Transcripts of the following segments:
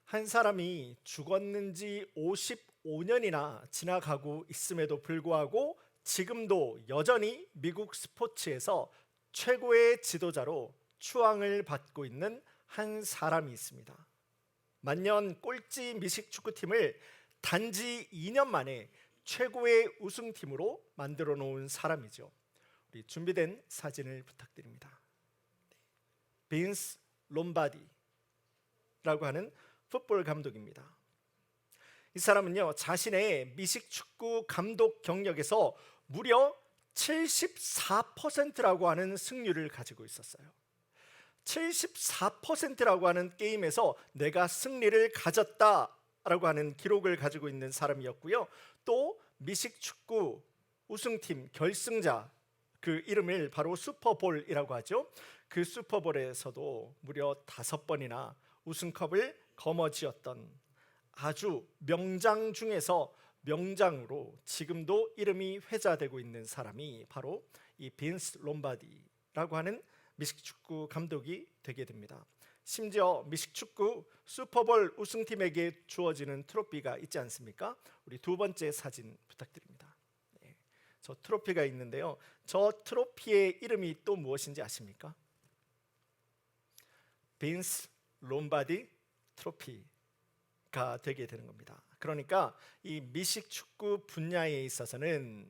한 사람이 죽었는지 55년이나 지나가고 있음에도 불구하고 지금도 여전히 미국 스포츠에서 최고의 지도자로 추앙을 받고 있는 한 사람이 있습니다. 만년 꼴찌 미식 축구팀을 단지 2년 만에 최고의 우승팀으로 만들어 놓은 사람이죠. 우리 준비된 사진을 부탁드립니다. 빈스 롬바디라고 하는 풋볼 감독입니다. 이 사람은요, 자신의 미식 축구 감독 경력에서 무려 74%라고 하는 승률을 가지고 있었어요. 74%라고 하는 게임에서 내가 승리를 가졌다라고 하는 기록을 가지고 있는 사람이었고요. 또 미식 축구 우승팀 결승자, 그 이름을 바로 슈퍼볼이라고 하죠. 그 슈퍼볼에서도 무려 5번이나 우승컵을 거머쥐었던 아주 명장 중에서 명장으로 지금도 이름이 회자되고 있는 사람이 바로 이 빈스 롬바디라고 하는 미식축구 감독이 되게 됩니다. 심지어 미식축구 슈퍼볼 우승팀에게 주어지는 트로피가 있지 않습니까? 우리 두 번째 사진 부탁드립니다. 저 트로피가 있는데요, 저 트로피의 이름이 또 무엇인지 아십니까? 빈스 롬바디 트로피가 되게 되는 겁니다. 그러니까 이 미식축구 분야에 있어서는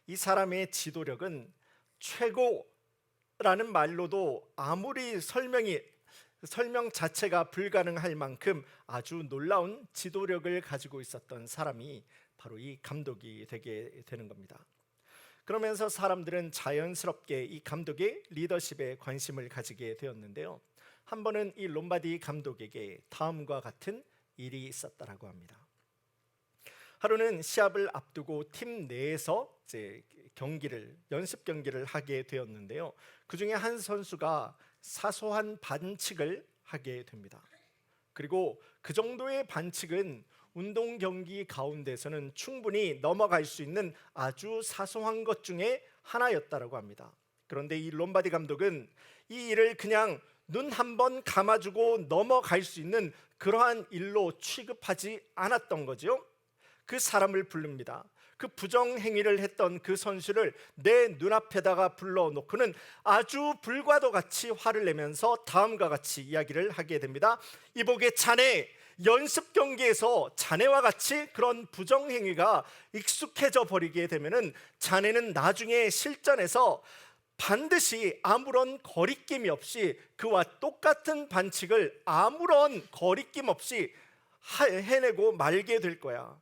이 사람의 지도력은 최고라는 말로도 아무리 설명 자체가 불가능할 만큼 아주 놀라운 지도력을 가지고 있었던 사람이 바로 이 감독이 되게 되는 겁니다. 그러면서 사람들은 자연스럽게 이 감독의 리더십에 관심을 가지게 되었는데요, 한 번은 이 롬바디 감독에게 다음과 같은 일이 있었다라고 합니다. 하루는 시합을 앞두고 팀 내에서 연습 경기를 하게 되었는데요, 그 중에 한 선수가 사소한 반칙을 하게 됩니다. 그리고 그 정도의 반칙은 운동 경기 가운데서는 충분히 넘어갈 수 있는 아주 사소한 것 중에 하나였다라고 합니다. 그런데 이 롬바디 감독은 이 일을 그냥 눈 한 번 감아주고 넘어갈 수 있는 그러한 일로 취급하지 않았던 거죠. 그 사람을 부릅니다. 그 부정행위를 했던 그 선수를 내 눈앞에다가 불러놓고는 아주 불과도 같이 화를 내면서 다음과 같이 이야기를 하게 됩니다. 이보게 자네, 연습 경기에서 자네와 같이 그런 부정행위가 익숙해져 버리게 되면은 자네는 나중에 실전에서 반드시 아무런 거리낌이 없이 그와 똑같은 반칙을 아무런 거리낌 없이 해내고 말게 될 거야.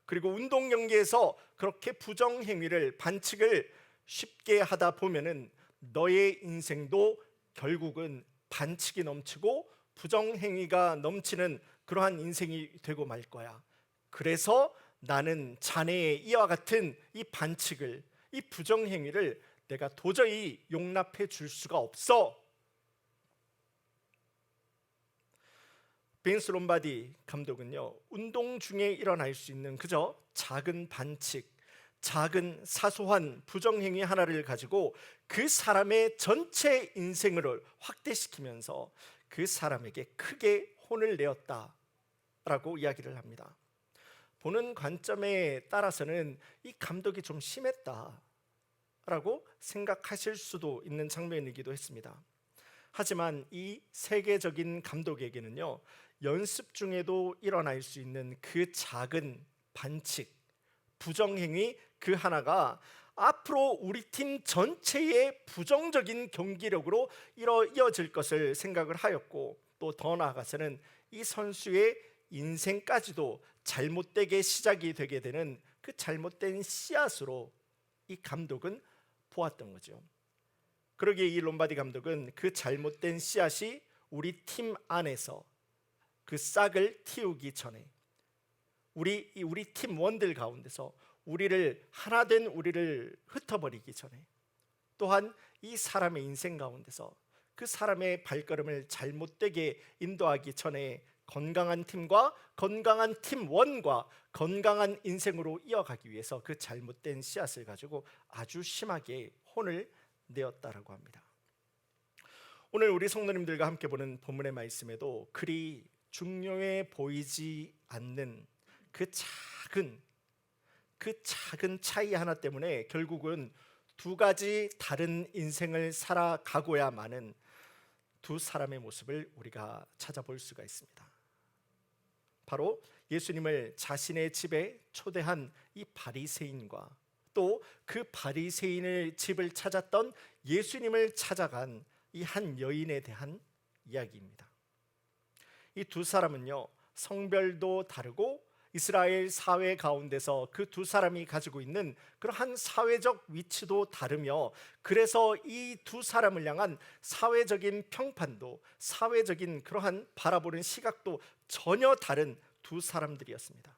그리고 운동 경기에서 그렇게 부정행위를, 반칙을 쉽게 하다 보면은 너의 인생도 결국은 반칙이 넘치고 부정행위가 넘치는 그러한 인생이 되고 말 거야. 그래서 나는 자네의 이와 같은 이 반칙을, 이 부정행위를 내가 도저히 용납해 줄 수가 없어. 빈스 롬바디 감독은요, 운동 중에 일어날 수 있는 그저 작은 반칙, 작은 사소한 부정행위 하나를 가지고 그 사람의 전체 인생을 확대시키면서 그 사람에게 크게 혼을 내었다라고 이야기를 합니다. 보는 관점에 따라서는 이 감독이 좀 심했다라고 생각하실 수도 있는 장면이기도 했습니다. 하지만 이 세계적인 감독에게는요, 연습 중에도 일어날 수 있는 그 작은 반칙, 부정행위 그 하나가 앞으로 우리 팀 전체의 부정적인 경기력으로 이어질 것을 생각을 하였고, 또 더 나아가서는 이 선수의 인생까지도 잘못되게 시작이 되게 되는 그 잘못된 씨앗으로 이 감독은 보았던 거죠. 그러기에 이 롬바디 감독은 그 잘못된 씨앗이 우리 팀 안에서 그 싹을 틔우기 전에, 우리 팀원들 가운데서 하나된 우리를 흩어버리기 전에, 또한 이 사람의 인생 가운데서 그 사람의 발걸음을 잘못되게 인도하기 전에 건강한 팀과 건강한 팀원과 건강한 인생으로 이어가기 위해서 그 잘못된 씨앗을 가지고 아주 심하게 혼을 내었다라고 합니다. 오늘 우리 성도님들과 함께 보는 본문의 말씀에도 그리 중요해 보이지 않는 그 작은 차이 하나 때문에 결국은 두 가지 다른 인생을 살아가고야 마는 두 사람의 모습을 우리가 찾아볼 수가 있습니다. 바로 예수님을 자신의 집에 초대한 이 바리새인과 또 그 바리새인의 집을 찾았던 예수님을 찾아간 이 한 여인에 대한 이야기입니다. 이 두 사람은요, 성별도 다르고 이스라엘 사회 가운데서 그 두 사람이 가지고 있는 그러한 사회적 위치도 다르며, 그래서 이 두 사람을 향한 사회적인 평판도, 사회적인 그러한 바라보는 시각도 전혀 다른 두 사람들이었습니다.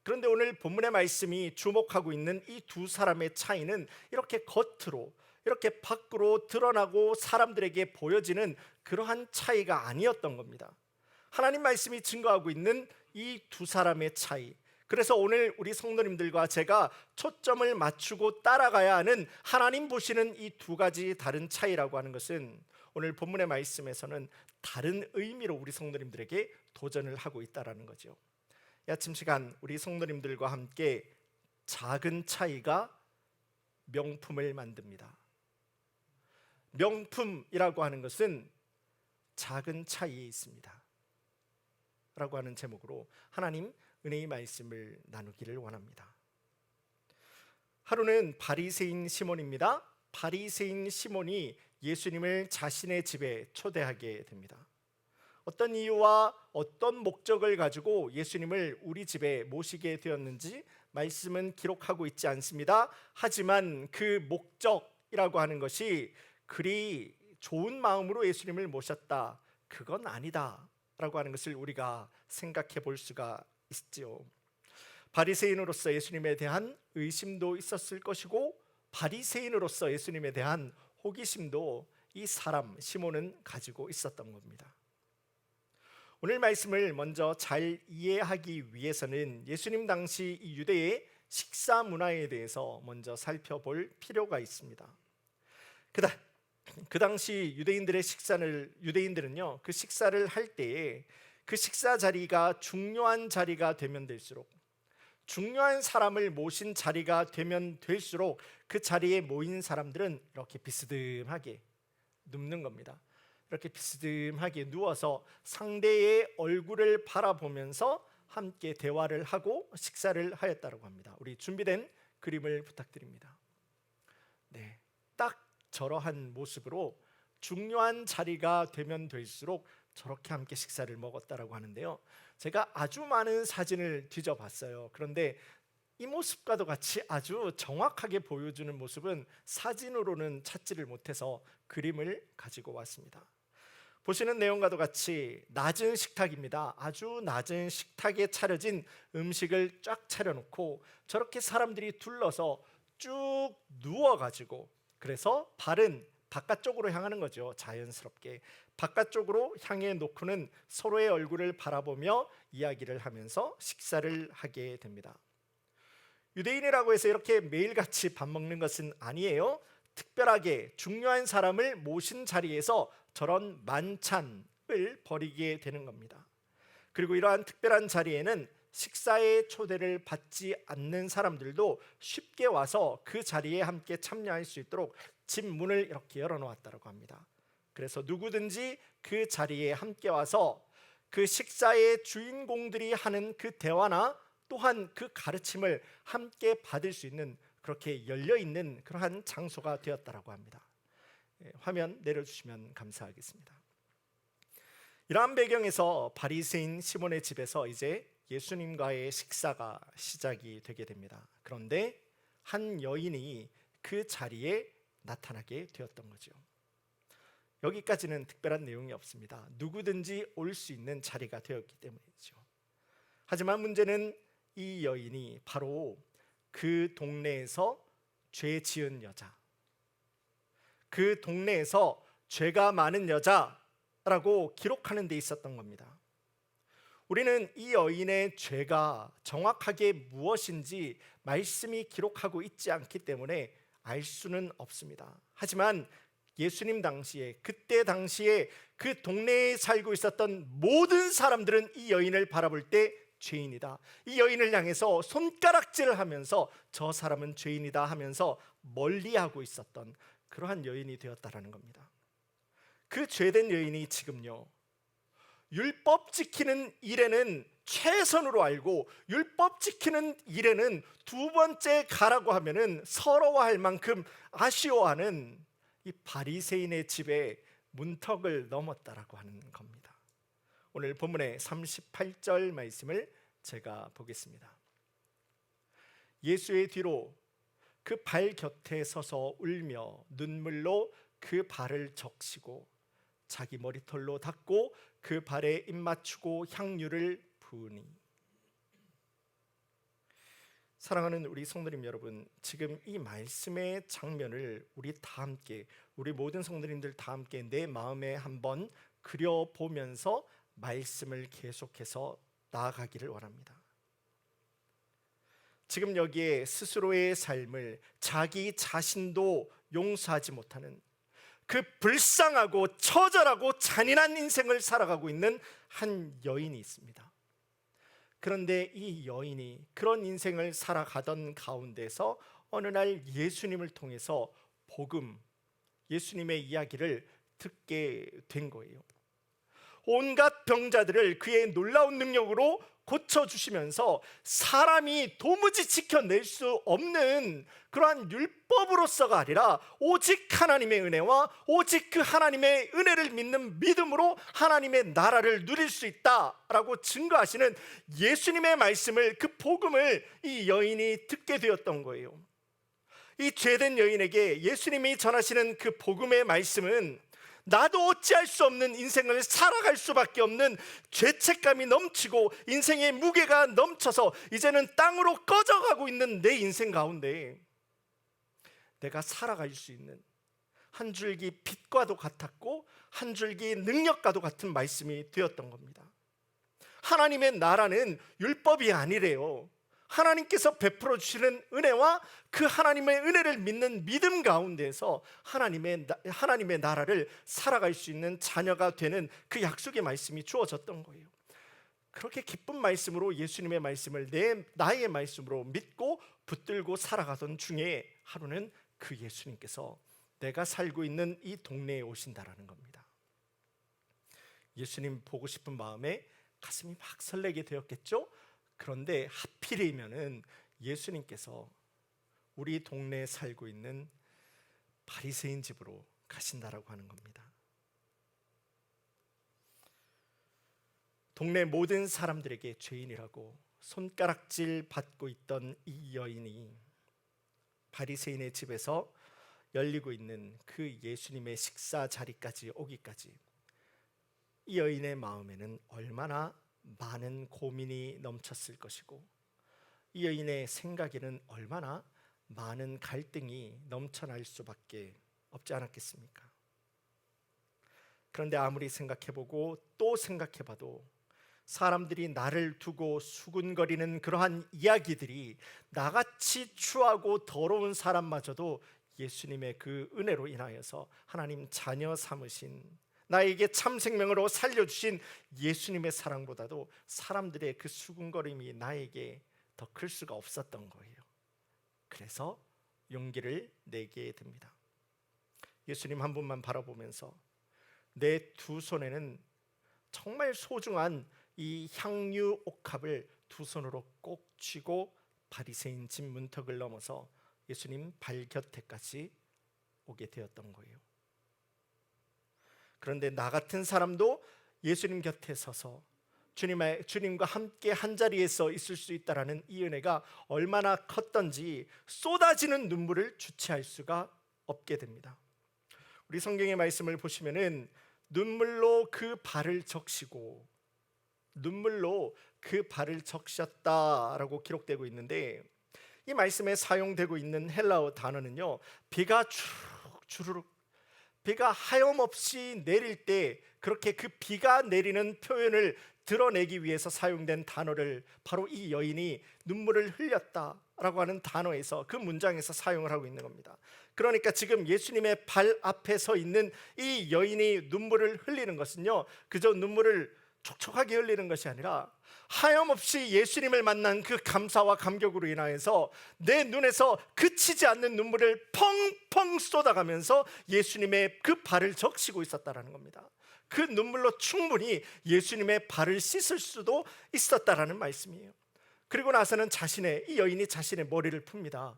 그런데 오늘 본문의 말씀이 주목하고 있는 이 두 사람의 차이는 이렇게 겉으로, 이렇게 밖으로 드러나고 사람들에게 보여지는 그러한 차이가 아니었던 겁니다. 하나님 말씀이 증거하고 있는 이 두 사람의 차이, 그래서 오늘 우리 성도님들과 제가 초점을 맞추고 따라가야 하는 하나님 보시는 이 두 가지 다른 차이라고 하는 것은 오늘 본문의 말씀에서는 다른 의미로 우리 성도님들에게 도전을 하고 있다는 거죠. 이 아침 시간 우리 성도님들과 함께 작은 차이가 명품을 만듭니다. 명품이라고 하는 것은 작은 차이에 있습니다 라고 하는 제목으로 하나님 은혜의 말씀을 나누기를 원합니다. 하루는 바리새인 시몬입니다. 바리새인 시몬이 예수님을 자신의 집에 초대하게 됩니다. 어떤 이유와 어떤 목적을 가지고 예수님을 우리 집에 모시게 되었는지 말씀은 기록하고 있지 않습니다. 하지만 그 목적이라고 하는 것이 그리 좋은 마음으로 예수님을 모셨다, 그건 아니다 라고 하는 것을 우리가 생각해 볼 수가 있지요. 바리새인으로서 예수님에 대한 의심도 있었을 것이고, 바리새인으로서 예수님에 대한 호기심도 이 사람 시몬은 가지고 있었던 겁니다. 오늘 말씀을 먼저 잘 이해하기 위해서는 예수님 당시 이 유대의 식사 문화에 대해서 먼저 살펴볼 필요가 있습니다. 그 당시 유대인들은요, 그 식사를 할 때에 그 식사 자리가 중요한 자리가 되면 될수록, 중요한 사람을 모신 자리가 되면 될수록 그 자리에 모인 사람들은 이렇게 비스듬하게 눕는 겁니다. 이렇게 비스듬하게 누워서 상대의 얼굴을 바라보면서 함께 대화를 하고 식사를 하였다고 합니다. 우리 준비된 그림을 부탁드립니다. 네, 딱 저러한 모습으로 중요한 자리가 되면 될수록 저렇게 함께 식사를 먹었다라고 하는데요, 제가 아주 많은 사진을 뒤져봤어요. 그런데 이 모습과도 같이 아주 정확하게 보여주는 모습은 사진으로는 찾지를 못해서 그림을 가지고 왔습니다. 보시는 내용과도 같이 낮은 식탁입니다. 아주 낮은 식탁에 차려진 음식을 쫙 차려놓고 저렇게 사람들이 둘러서 쭉 누워가지고, 그래서 발은 바깥쪽으로 향하는 거죠. 자연스럽게 바깥쪽으로 향해 놓고는 서로의 얼굴을 바라보며 이야기를 하면서 식사를 하게 됩니다. 유대인이라고 해서 이렇게 매일같이 밥 먹는 것은 아니에요. 특별하게 중요한 사람을 모신 자리에서 저런 만찬을 벌이게 되는 겁니다. 그리고 이러한 특별한 자리에는 식사의 초대를 받지 않는 사람들도 쉽게 와서 그 자리에 함께 참여할 수 있도록 집 문을 이렇게 열어놓았다고 합니다. 그래서 누구든지 그 자리에 함께 와서 그 식사의 주인공들이 하는 그 대화나 또한 그 가르침을 함께 받을 수 있는, 그렇게 열려있는 그러한 장소가 되었다고 합니다. 화면 내려주시면 감사하겠습니다. 이러한 배경에서 바리새인 시몬의 집에서 이제 예수님과의 식사가 시작이 되게 됩니다. 그런데 한 여인이 그 자리에 나타나게 되었던 거죠. 여기까지는 특별한 내용이 없습니다. 누구든지 올 수 있는 자리가 되었기 때문이죠. 하지만 문제는 이 여인이 바로 그 동네에서 죄 지은 여자, 그 동네에서 죄가 많은 여자라고 기록하는 데 있었던 겁니다. 우리는 이 여인의 죄가 정확하게 무엇인지 말씀이 기록하고 있지 않기 때문에 알 수는 없습니다. 하지만 예수님 당시에, 그때 당시에 그 동네에 살고 있었던 모든 사람들은 이 여인을 바라볼 때 죄인이다, 이 여인을 향해서 손가락질을 하면서 저 사람은 죄인이다 하면서 멀리하고 있었던 그러한 여인이 되었다라는 겁니다. 그 죄된 여인이 지금요, 율법 지키는 일에는 최선으로 알고 율법 지키는 일에는 두 번째 가라고 하면은 서러워할 만큼 아쉬워하는 이 바리새인의 집에 문턱을 넘었다라고 하는 겁니다. 오늘 본문의 38절 말씀을 제가 보겠습니다. 예수의 뒤로 그 발 곁에 서서 울며 눈물로 그 발을 적시고 자기 머리털로 닦고 그 발에 입맞추고 향유를 부으니. 사랑하는 우리 성도님 여러분, 지금 이 말씀의 장면을 우리 다 함께, 우리 모든 성도님들 다 함께 내 마음에 한번 그려보면서 말씀을 계속해서 나아가기를 원합니다. 지금 여기에 스스로의 삶을 자기 자신도 용서하지 못하는 그 불쌍하고 처절하고 잔인한 인생을 살아가고 있는 한 여인이 있습니다. 그런데 이 여인이 그런 인생을 살아가던 가운데서 어느 날 예수님을 통해서 복음, 예수님의 이야기를 듣게 된 거예요. 온갖 병자들을 그의 놀라운 능력으로 고쳐주시면서 사람이 도무지 지켜낼 수 없는 그러한 율법으로서가 아니라 오직 하나님의 은혜와 오직 그 하나님의 은혜를 믿는 믿음으로 하나님의 나라를 누릴 수 있다라고 증거하시는 예수님의 말씀을, 그 복음을 이 여인이 듣게 되었던 거예요. 이 죄된 여인에게 예수님이 전하시는 그 복음의 말씀은 나도 어찌할 수 없는 인생을 살아갈 수밖에 없는 죄책감이 넘치고 인생의 무게가 넘쳐서 이제는 땅으로 꺼져가고 있는 내 인생 가운데 내가 살아갈 수 있는 한 줄기 빛과도 같았고 한 줄기 능력과도 같은 말씀이 되었던 겁니다. 하나님의 나라는 율법이 아니래요. 하나님께서 베풀어 주시는 은혜와 그 하나님의 은혜를 믿는 믿음 가운데서 하나님의 나라를 살아갈 수 있는 자녀가 되는 그 약속의 말씀이 주어졌던 거예요. 그렇게 기쁜 말씀으로 예수님의 말씀을 나의 말씀으로 믿고 붙들고 살아가던 중에 하루는 그 예수님께서 내가 살고 있는 이 동네에 오신다라는 겁니다. 예수님 보고 싶은 마음에 가슴이 막 설레게 되었겠죠. 그런데 하필이면은 예수님께서 우리 동네에 살고 있는 바리새인 집으로 가신다라고 하는 겁니다. 동네 모든 사람들에게 죄인이라고 손가락질 받고 있던 이 여인이 바리새인의 집에서 열리고 있는 그 예수님의 식사 자리까지 오기까지 이 여인의 마음에는 얼마나 많은 고민이 넘쳤을 것이고 이 여인의 생각에는 얼마나 많은 갈등이 넘쳐날 수밖에 없지 않았겠습니까? 그런데 아무리 생각해보고 또 생각해봐도 사람들이 나를 두고 수군거리는 그러한 이야기들이 나같이 추하고 더러운 사람마저도 예수님의 그 은혜로 인하여서 하나님 자녀 삼으신, 나에게 참 생명으로 살려주신 예수님의 사랑보다도 사람들의 그 수군거림이 나에게 더 클 수가 없었던 거예요. 그래서 용기를 내게 됩니다. 예수님 한 분만 바라보면서 내 두 손에는 정말 소중한 이 향유 옥합을 두 손으로 꼭 쥐고 바리새인 집 문턱을 넘어서 예수님 발 곁에까지 오게 되었던 거예요. 그런데 나 같은 사람도 예수님 곁에 서서 주님과 함께 한 자리에서 있을 수 있다라는 이 은혜가 얼마나 컸던지 쏟아지는 눈물을 주체할 수가 없게 됩니다. 우리 성경의 말씀을 보시면은 눈물로 그 발을 적시고 눈물로 그 발을 적셨다라고 기록되고 있는데, 이 말씀에 사용되고 있는 헬라어 단어는요, 비가 주르륵 비가 하염없이 내릴 때 그렇게 그 비가 내리는 표현을 드러내기 위해서 사용된 단어를 바로 이 여인이 눈물을 흘렸다라고 하는 단어에서, 그 문장에서 사용을 하고 있는 겁니다. 그러니까 지금 예수님의 발 앞에 서 있는 이 여인이 눈물을 흘리는 것은요, 그저 눈물을 촉촉하게 흘리는 것이 아니라 하염없이 예수님을 만난 그 감사와 감격으로 인하여서 내 눈에서 그치지 않는 눈물을 펑펑 쏟아가면서 예수님의 그 발을 적시고 있었다라는 겁니다. 그 눈물로 충분히 예수님의 발을 씻을 수도 있었다라는 말씀이에요. 그리고 나서는 이 여인이 자신의 머리를 풉니다.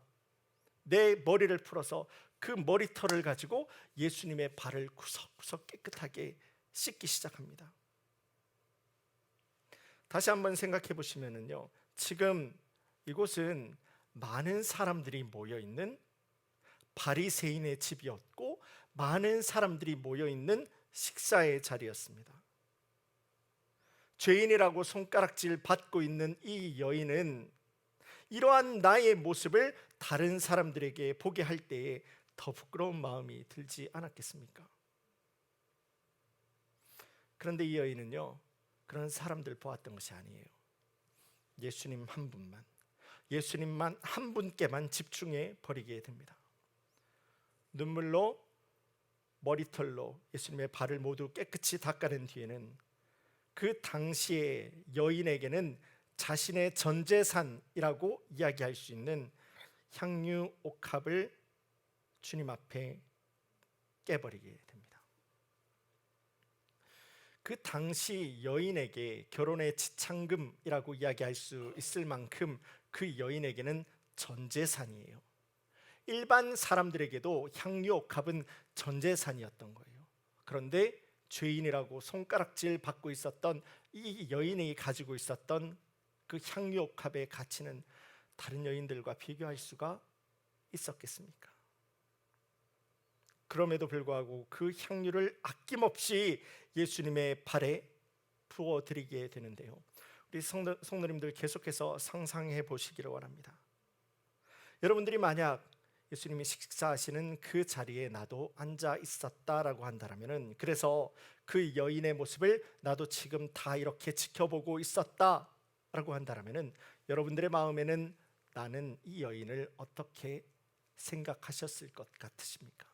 내 머리를 풀어서 그 머리털을 가지고 예수님의 발을 구석구석 깨끗하게 씻기 시작합니다. 다시 한번 생각해 보시면은요, 지금 이곳은 많은 사람들이 모여 있는 바리새인의 집이었고 많은 사람들이 모여 있는 식사의 자리였습니다. 죄인이라고 손가락질 받고 있는 이 여인은 이러한 나의 모습을 다른 사람들에게 보게 할 때에 더 부끄러운 마음이 들지 않았겠습니까? 그런데 이 여인은요, 그런 사람들 보았던 것이 아니에요. 예수님 한 분께만 집중해 버리게 됩니다. 눈물로, 머리털로 예수님의 발을 모두 깨끗이 닦아낸 뒤에는 그 당시의 여인에게는 자신의 전 재산이라고 이야기할 수 있는 향유 옥합을 주님 앞에 깨버리게 됩니다. 그 당시 여인에게 결혼의 지참금이라고 이야기할 수 있을 만큼 그 여인에게는 전 재산이에요. 일반 사람들에게도 향유 옥합은 전 재산이었던 거예요. 그런데 죄인이라고 손가락질 받고 있었던 이 여인이 가지고 있었던 그 향유 옥합의 가치는 다른 여인들과 비교할 수가 있었겠습니까? 그럼에도 불구하고 그 향유를 아낌없이 예수님의 발에 부어드리게 되는데요, 우리 성도님들 계속해서 상상해 보시기를 원합니다. 여러분들이 만약 예수님이 식사하시는 그 자리에 나도 앉아 있었다라고 한다면, 그래서 그 여인의 모습을 나도 지금 다 이렇게 지켜보고 있었다라고 한다면, 여러분들의 마음에는 나는 이 여인을 어떻게 생각하셨을 것 같으십니까?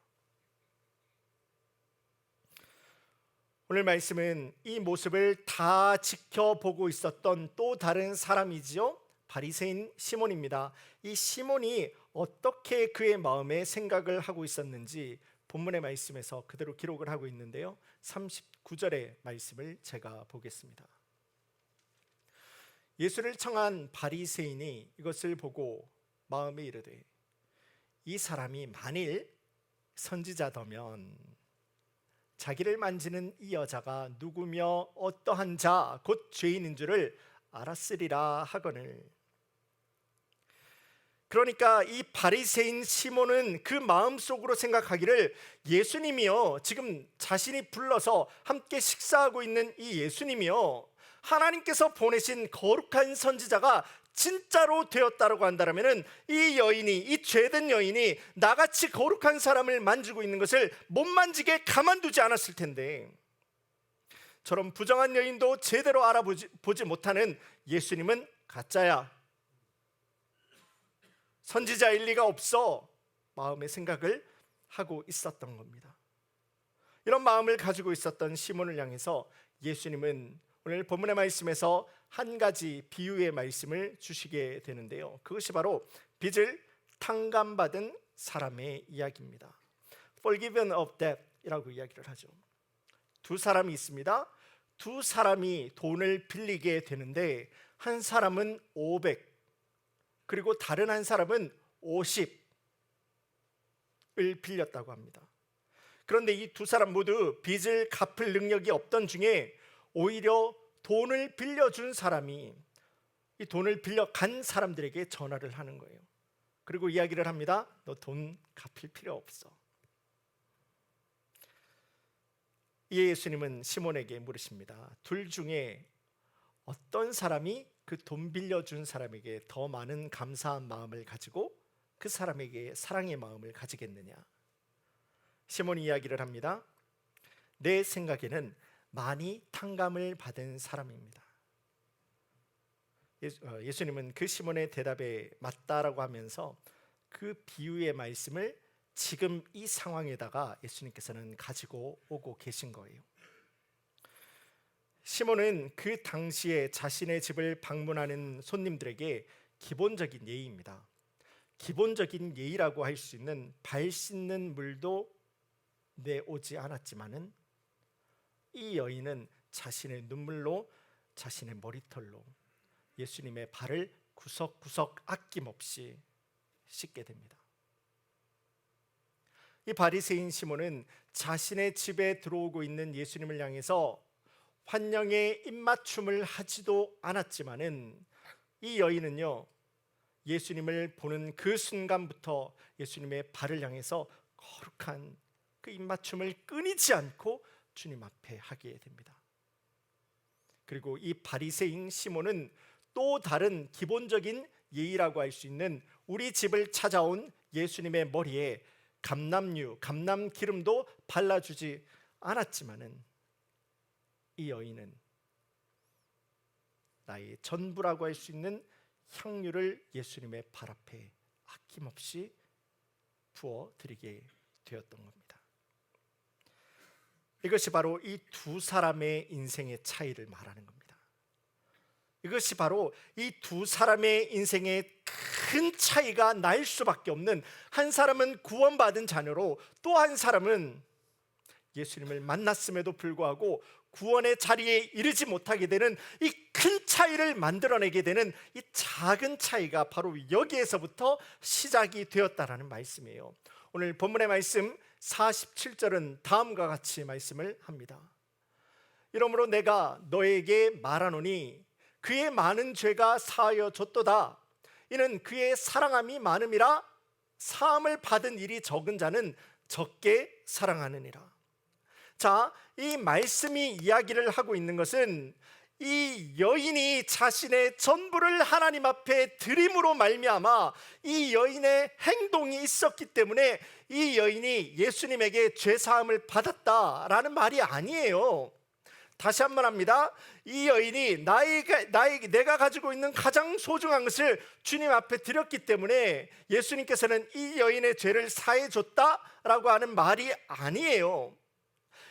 오늘 말씀은 이 모습을 다 지켜보고 있었던 또 다른 사람이지요, 바리새인 시몬입니다. 이 시몬이 어떻게 그의 마음에 생각을 하고 있었는지 본문의 말씀에서 그대로 기록을 하고 있는데요, 39절의 말씀을 제가 보겠습니다. 예수를 청한 바리새인이 이것을 보고 마음에 이르되, 이 사람이 만일 선지자더면 자기를 만지는 이 여자가 누구며 어떠한 자 곧 죄인인 줄을 알았으리라 하거늘. 그러니까 이 바리새인 시몬은 그 마음속으로 생각하기를, 예수님이요, 지금 자신이 불러서 함께 식사하고 있는 이 예수님이요, 하나님께서 보내신 거룩한 선지자가 진짜로 되었다라고 한다면 이 여인이, 이 죄된 여인이 나같이 거룩한 사람을 만지고 있는 것을 못 만지게 가만두지 않았을 텐데, 저런 부정한 여인도 제대로 알아보지 못하는 예수님은 가짜야, 선지자일 리가 없어, 마음의 생각을 하고 있었던 겁니다. 이런 마음을 가지고 있었던 시몬을 향해서 예수님은 오늘 본문의 말씀에서 한 가지 비유의 말씀을 주시게 되는데요, 그것이 바로 빚을 탕감받은 사람의 이야기입니다. Forgiven of debt이라고 이야기를 하죠. 두 사람이 있습니다. 두 사람이 돈을 빌리게 되는데, 한 사람은 500, 그리고 다른 한 사람은 50을 빌렸다고 합니다. 그런데 이 두 사람 모두 빚을 갚을 능력이 없던 중에 오히려 돈을 빌려준 사람이 이 돈을 빌려간 사람들에게 전화를 하는 거예요. 그리고 이야기를 합니다. 너 돈 갚을 필요 없어. 이에 예수님은 시몬에게 물으십니다. 둘 중에 어떤 사람이 그 돈 빌려준 사람에게 더 많은 감사한 마음을 가지고 그 사람에게 사랑의 마음을 가지겠느냐? 시몬이 이야기를 합니다. 내 생각에는 많이 탕감을 받은 사람입니다. 예수님은 그 시몬의 대답에 맞다라고 하면서 그 비유의 말씀을 지금 이 상황에다가 예수님께서는 가지고 오고 계신 거예요. 시몬은 그 당시에 자신의 집을 방문하는 손님들에게 기본적인 예의입니다. 기본적인 예의라고 할 수 있는 발 씻는 물도 내오지 않았지만은 이 여인은 자신의 눈물로, 자신의 머리털로 예수님의 발을 구석구석 아낌없이 씻게 됩니다. 이 바리새인 시몬은 자신의 집에 들어오고 있는 예수님을 향해서 환영의 입맞춤을 하지도 않았지만은 이 여인은요, 예수님을 보는 그 순간부터 예수님의 발을 향해서 거룩한 그 입맞춤을 끊이지 않고 주님 앞에 하게 됩니다. 그리고 이 바리새인 시몬은 또 다른 기본적인 예의라고 할 수 있는 우리 집을 찾아온 예수님의 머리에 감람유, 감람 기름도 발라주지 않았지만은 이 여인은 나의 전부라고 할 수 있는 향유를 예수님의 발 앞에 아낌없이 부어드리게 되었던 겁니다. 이것이 바로 이 두 사람의 인생의 차이를 말하는 겁니다. 이것이 바로 이 두 사람의 인생의 큰 차이가 날 수밖에 없는, 한 사람은 구원받은 자녀로 또 한 사람은 예수님을 만났음에도 불구하고 구원의 자리에 이르지 못하게 되는 이 큰 차이를 만들어내게 되는 이 작은 차이가 바로 여기에서부터 시작이 되었다라는 말씀이에요. 오늘 본문의 말씀 47절은 다음과 같이 말씀을 합니다. 이러므로 내가 너에게 말하노니 그의 많은 죄가 사하여 졌도다. 이는 그의 사랑함이 많음이라. 사함을 받은 일이 적은 자는 적게 사랑하느니라. 자, 이 말씀이 이야기를 하고 있는 것은 이 여인이 자신의 전부를 하나님 앞에 드림으로 말미암아 이 여인의 행동이 있었기 때문에 이 여인이 예수님에게 죄사함을 받았다라는 말이 아니에요. 다시 한번 합니다. 이 여인이 내가 가지고 있는 가장 소중한 것을 주님 앞에 드렸기 때문에 예수님께서는 이 여인의 죄를 사해 줬다라고 하는 말이 아니에요.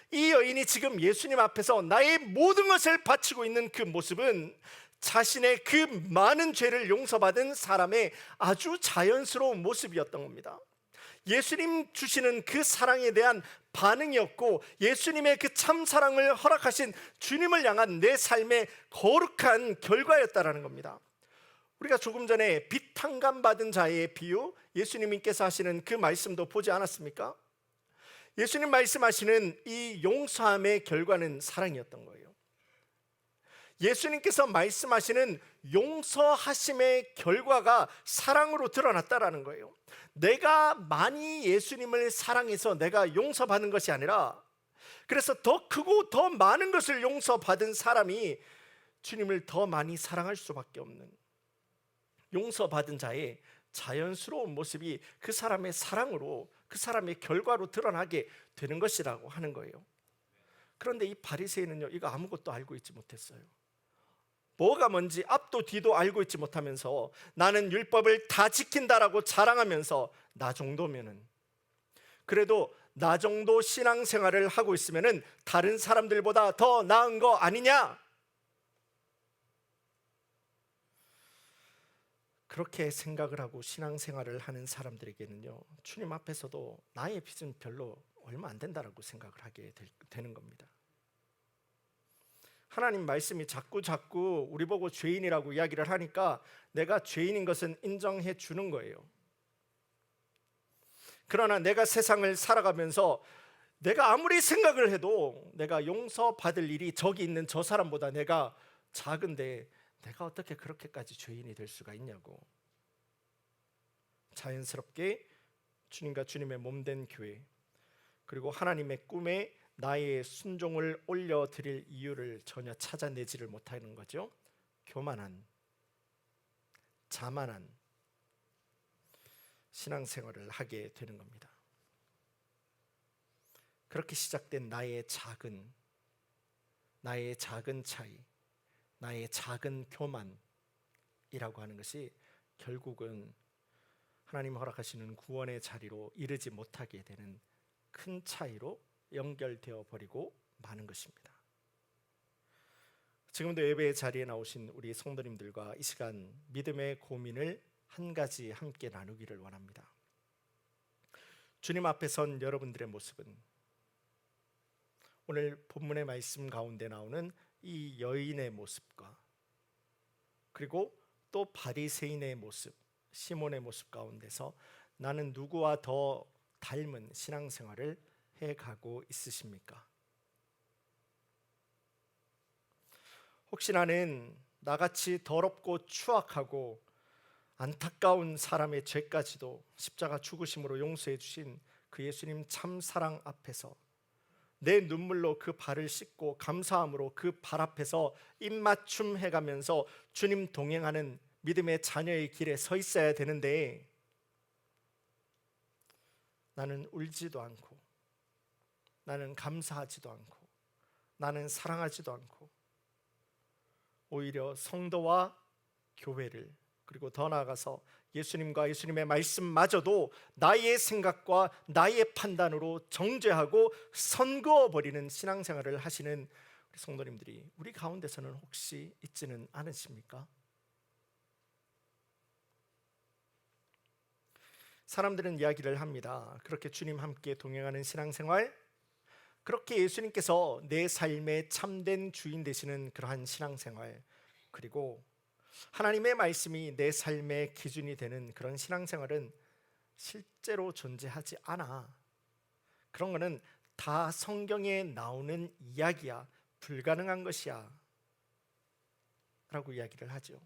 이 여인이 지금 예수님 앞에서 나의 모든 것을 바치고 있는 그 모습은 자신의 그 많은 죄를 용서받은 사람의 아주 자연스러운 모습이었던 겁니다. 예수님 주시는 그 사랑에 대한 반응이었고, 예수님의 그 참 사랑을 허락하신 주님을 향한 내 삶의 거룩한 결과였다라는 겁니다. 우리가 조금 전에 빛 탕감 받은 자의 비유, 예수님께서 하시는 그 말씀도 보지 않았습니까? 예수님 말씀하시는 이 용서함의 결과는 사랑이었던 거예요. 예수님께서 말씀하시는 용서하심의 결과가 사랑으로 드러났다라는 거예요. 내가 많이 예수님을 사랑해서 내가 용서받은 것이 아니라, 그래서 더 크고 더 많은 것을 용서받은 사람이 주님을 더 많이 사랑할 수밖에 없는, 용서받은 자의 자연스러운 모습이 그 사람의 사랑으로, 그 사람의 결과로 드러나게 되는 것이라고 하는 거예요. 그런데 이 바리새인은요, 이거 아무것도 알고 있지 못했어요. 뭐가 뭔지 앞도 뒤도 알고 있지 못하면서 나는 율법을 다 지킨다라고 자랑하면서 나 정도면은, 그래도 나 정도 신앙생활을 하고 있으면은 다른 사람들보다 더 나은 거 아니냐? 그렇게 생각을 하고 신앙생활을 하는 사람들에게는요, 주님 앞에서도 나의 빚은 별로 얼마 안 된다라고 생각을 하게 되는 겁니다. 하나님 말씀이 자꾸 우리 보고 죄인이라고 이야기를 하니까 내가 죄인인 것은 인정해 주는 거예요. 그러나 내가 세상을 살아가면서 내가 아무리 생각을 해도 내가 용서받을 일이 저기 있는 저 사람보다 내가 작은데 내가 어떻게 그렇게까지 죄인이 될 수가 있냐고, 자연스럽게 주님과 주님의 몸된 교회, 그리고 하나님의 꿈에 나의 순종을 올려드릴 이유를 전혀 찾아내지를 못하는 거죠. 교만한, 자만한 신앙생활을 하게 되는 겁니다. 그렇게 시작된 나의 작은 차이, 나의 작은 교만이라고 하는 것이 결국은 하나님 허락하시는 구원의 자리로 이르지 못하게 되는 큰 차이로 연결되어 버리고 마는 것입니다. 지금도 예배의 자리에 나오신 우리 성도님들과 이 시간 믿음의 고민을 한 가지 함께 나누기를 원합니다. 주님 앞에 선 여러분들의 모습은 오늘 본문의 말씀 가운데 나오는 이 여인의 모습과 그리고 또 바리새인의 모습, 시몬의 모습 가운데서 나는 누구와 더 닮은 신앙생활을 해가고 있으십니까? 혹시 나는 나같이 더럽고 추악하고 안타까운 사람의 죄까지도 십자가 죽으심으로 용서해 주신 그 예수님 참 사랑 앞에서 내 눈물로 그 발을 씻고 감사함으로 그 발 앞에서 입맞춤 해가면서 주님 동행하는 믿음의 자녀의 길에 서 있어야 되는데 나는 울지도 않고 나는 감사하지도 않고 나는 사랑하지도 않고 오히려 성도와 교회를 그리고 더 나아가서 예수님과 예수님의 말씀마저도 나의 생각과 나의 판단으로 정죄하고 선그어버리는 신앙생활을 하시는 우리 성도님들이 우리 가운데서는 혹시 있지는 않으십니까? 사람들은 이야기를 합니다. 그렇게 주님 함께 동행하는 신앙생활, 그렇게 예수님께서 내 삶의 참된 주인 되시는 그러한 신앙생활, 그리고 하나님의 말씀이 내 삶의 기준이 되는 그런 신앙생활은 실제로 존재하지 않아. 그런 거는 다 성경에 나오는 이야기야. 불가능한 것이야 라고 이야기를 하죠.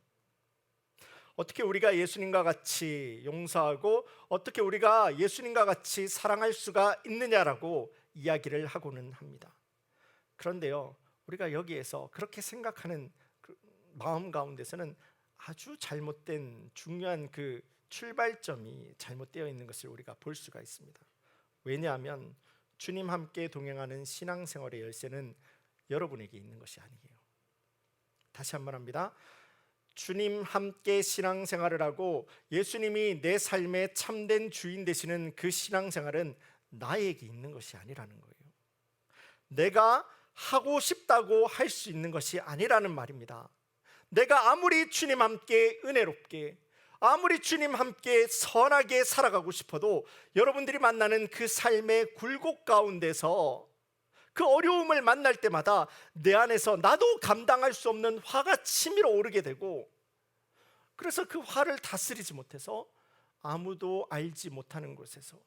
어떻게 우리가 예수님과 같이 용서하고 어떻게 우리가 예수님과 같이 사랑할 수가 있느냐라고 이야기를 하고는 합니다. 그런데요, 우리가 여기에서 그렇게 생각하는 그 마음 가운데서는 아주 잘못된 중요한 그 출발점이 잘못되어 있는 것을 우리가 볼 수가 있습니다. 왜냐하면 주님 함께 동행하는 신앙생활의 열쇠는 여러분에게 있는 것이 아니에요. 다시 한번 합니다. 주님 함께 신앙생활을 하고 예수님이 내 삶의 참된 주인 되시는 그 신앙생활은 나에게 있는 것이 아니라는 거예요. 내가 하고 싶다고 할 수 있는 것이 아니라는 말입니다. 내가 아무리 주님 함께 은혜롭게, 아무리 주님 함께 선하게 살아가고 싶어도 여러분들이 만나는 그 삶의 굴곡 가운데서 그 어려움을 만날 때마다 내 안에서 나도 감당할 수 없는 화가 치밀어 오르게 되고, 그래서 그 화를 다스리지 못해서 아무도 알지 못하는 곳에서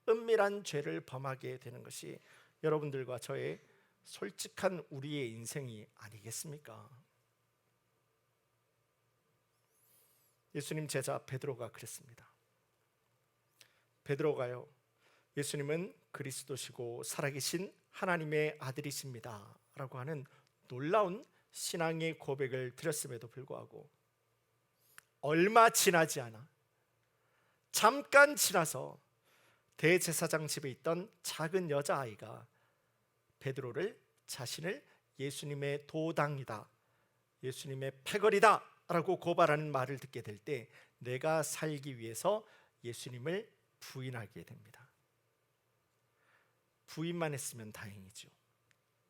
은밀한 죄를 범하게 되는 것이 여러분들과 저의 솔직한 우리의 인생이 아니겠습니까? 예수님 제자 베드로가 그랬습니다. 베드로가요, 예수님은 그리스도시고 살아계신 하나님의 아들이십니다 라고 하는 놀라운 신앙의 고백을 드렸음에도 불구하고 얼마 지나지 않아, 잠깐 지나서 대제사장 집에 있던 작은 여자아이가 베드로를 자신을 예수님의 도당이다, 예수님의 패거리다 라고 고발하는 말을 듣게 될 때 내가 살기 위해서 예수님을 부인하게 됩니다. 부인만 했으면 다행이죠.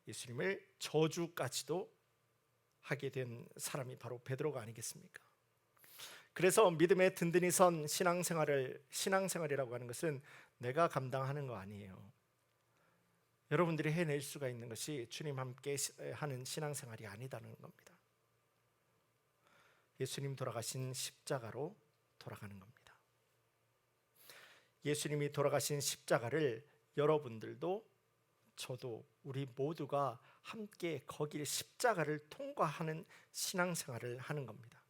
예수님을 저주까지도 하게 된 사람이 바로 베드로가 아니겠습니까? 그래서 믿음에 든든히 선 신앙생활이라고 하는 것은 내가 감당하는 거 아니에요. 여러분들이 해낼 수가 있는 것이 주님 함께 하는 신앙생활이 아니다는 겁니다. 예수님 돌아가신 십자가로 돌아가는 겁니다. 예수님이 돌아가신 십자가를 여러분들도 저도 우리 모두가 함께 거길 십자가를 통과하는 신앙생활을 하는 겁니다.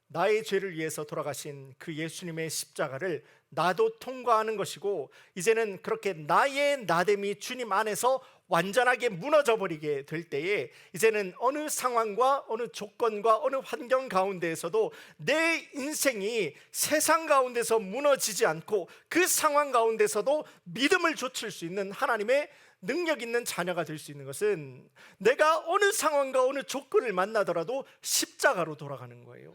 나의 죄를 위해서 돌아가신 그 예수님의 십자가를 나도 통과하는 것이고, 이제는 그렇게 나의 나됨이 주님 안에서 완전하게 무너져 버리게 될 때에 이제는 어느 상황과 어느 조건과 어느 환경 가운데에서도 내 인생이 세상 가운데서 무너지지 않고 그 상황 가운데서도 믿음을 좇을 수 있는 하나님의 능력 있는 자녀가 될 수 있는 것은 내가 어느 상황과 어느 조건을 만나더라도 십자가로 돌아가는 거예요.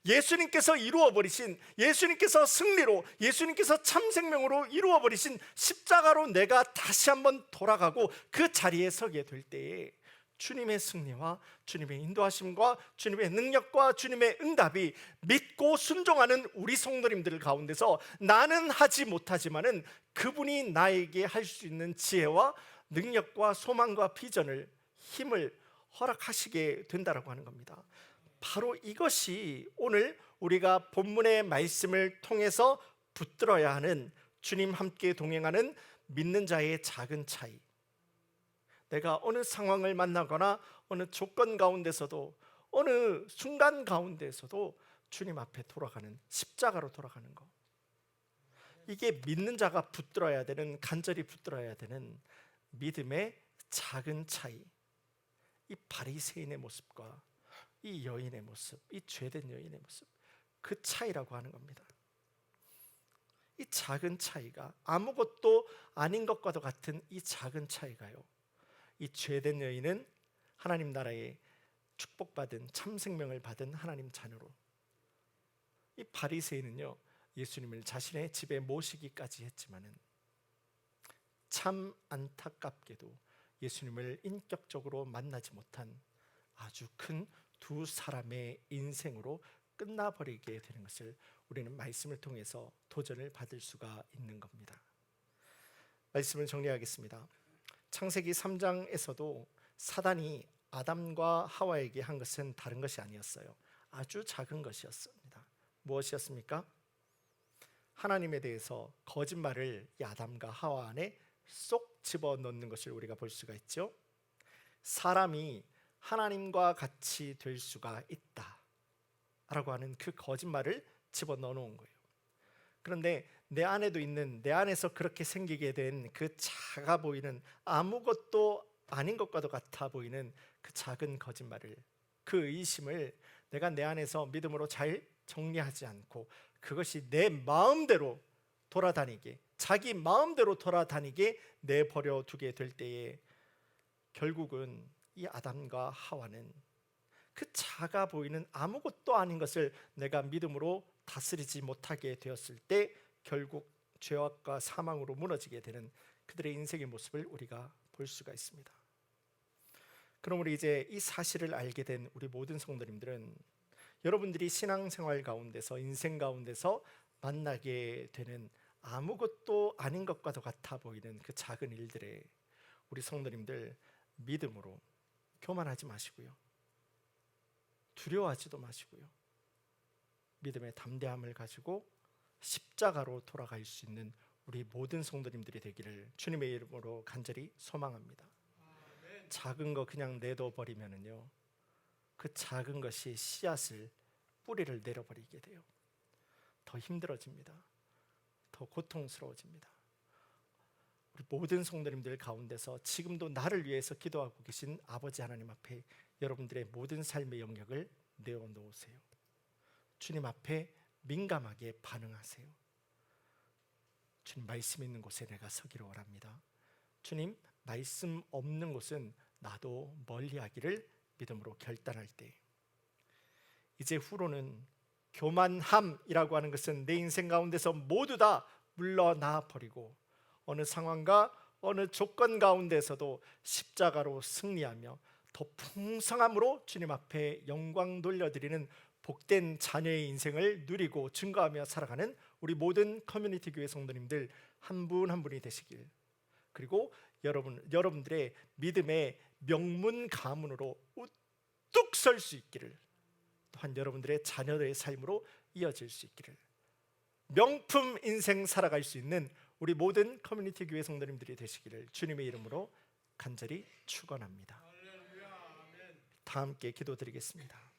예수님께서 이루어 버리신, 예수님께서 승리로, 예수님께서 참 생명으로 이루어 버리신 십자가로 내가 다시 한번 돌아가고 그 자리에 서게 될 때에 주님의 승리와 주님의 인도하심과 주님의 능력과 주님의 응답이 믿고 순종하는 우리 성도님들 가운데서 나는 하지 못하지만은 그분이 나에게 할 수 있는 지혜와 능력과 소망과 비전을, 힘을 허락하시게 된다라고 하는 겁니다. 바로 이것이 오늘 우리가 본문의 말씀을 통해서 붙들어야 하는, 주님 함께 동행하는 믿는 자의 작은 차이. 내가 어느 상황을 만나거나 어느 조건 가운데서도, 어느 순간 가운데서도 주님 앞에 돌아가는, 십자가로 돌아가는 것, 이게 믿는 자가 붙들어야 되는, 간절히 붙들어야 되는 믿음의 작은 차이. 이 바리새인의 모습과 이 여인의 모습, 이 죄된 여인의 모습, 그 차이라고 하는 겁니다. 이 작은 차이가, 아무것도 아닌 것과도 같은 이 작은 차이가요, 이 죄된 여인은 하나님 나라에 축복받은, 참 생명을 받은 하나님 자녀로, 이 바리새인은요 예수님을 자신의 집에 모시기까지 했지만은 참 안타깝게도 예수님을 인격적으로 만나지 못한 아주 큰 두 사람의 인생으로 끝나버리게 되는 것을 우리는 말씀을 통해서 도전을 받을 수가 있는 겁니다. 말씀을 정리하겠습니다. 창세기 3장에서도 사단이 아담과 하와에게 한 것은 다른 것이 아니었어요. 아주 작은 것이었습니다. 무엇이었습니까? 하나님에 대해서 거짓말을 이 아담과 하와 안에 쏙 집어넣는 것을 우리가 볼 수가 있죠. 사람이 하나님과 같이 될 수가 있다 라고 하는 그 거짓말을 집어넣어 놓은 거예요. 그런데 내 안에도 있는, 내 안에서 그렇게 생기게 된 그 작아 보이는, 아무것도 아닌 것과도 같아 보이는 그 작은 거짓말을, 그 의심을 내가 내 안에서 믿음으로 잘 정리하지 않고 그것이 내 마음대로 돌아다니게, 자기 마음대로 돌아다니게 내버려 두게 될 때에 결국은 이 아담과 하와는 그 작아 보이는 아무것도 아닌 것을 내가 믿음으로 다스리지 못하게 되었을 때 결국 죄악과 사망으로 무너지게 되는 그들의 인생의 모습을 우리가 볼 수가 있습니다. 그럼 우리 이제 이 사실을 알게 된 우리 모든 성도님들은 여러분들이 신앙생활 가운데서, 인생 가운데서 만나게 되는 아무것도 아닌 것과도 같아 보이는 그 작은 일들에 우리 성도님들 믿음으로 교만하지 마시고요, 두려워하지도 마시고요, 믿음의 담대함을 가지고 십자가로 돌아갈 수 있는 우리 모든 성도님들이 되기를 주님의 이름으로 간절히 소망합니다. 작은 거 그냥 내둬버리면은요, 그 작은 것이 씨앗을, 뿌리를 내려버리게 돼요. 더 힘들어집니다. 더 고통스러워집니다. 우리 모든 성도님들 가운데서 지금도 나를 위해서 기도하고 계신 아버지 하나님 앞에 여러분들의 모든 삶의 영역을 내어놓으세요. 주님 앞에 민감하게 반응하세요. 주님, 말씀 있는 곳에 내가 서기를 원합니다. 주님, 말씀 없는 곳은 나도 멀리하기를 믿음으로 결단할 때, 이제 후로는 교만함이라고 하는 것은 내 인생 가운데서 모두 다 물러나 버리고 어느 상황과 어느 조건 가운데서도 십자가로 승리하며 더 풍성함으로 주님 앞에 영광 돌려드리는 복된 자녀의 인생을 누리고 증거하며 살아가는 우리 모든 커뮤니티 교회 성도님들 한 분 한 분이 되시길, 그리고 여러분들의 믿음의 명문 가문으로 우뚝 설 수 있기를, 또한 여러분들의 자녀들의 삶으로 이어질 수 있기를, 명품 인생 살아갈 수 있는 우리 모든 커뮤니티 교회 성도님들이 되시기를 주님의 이름으로 간절히 축원합니다. 다 함께 기도드리겠습니다.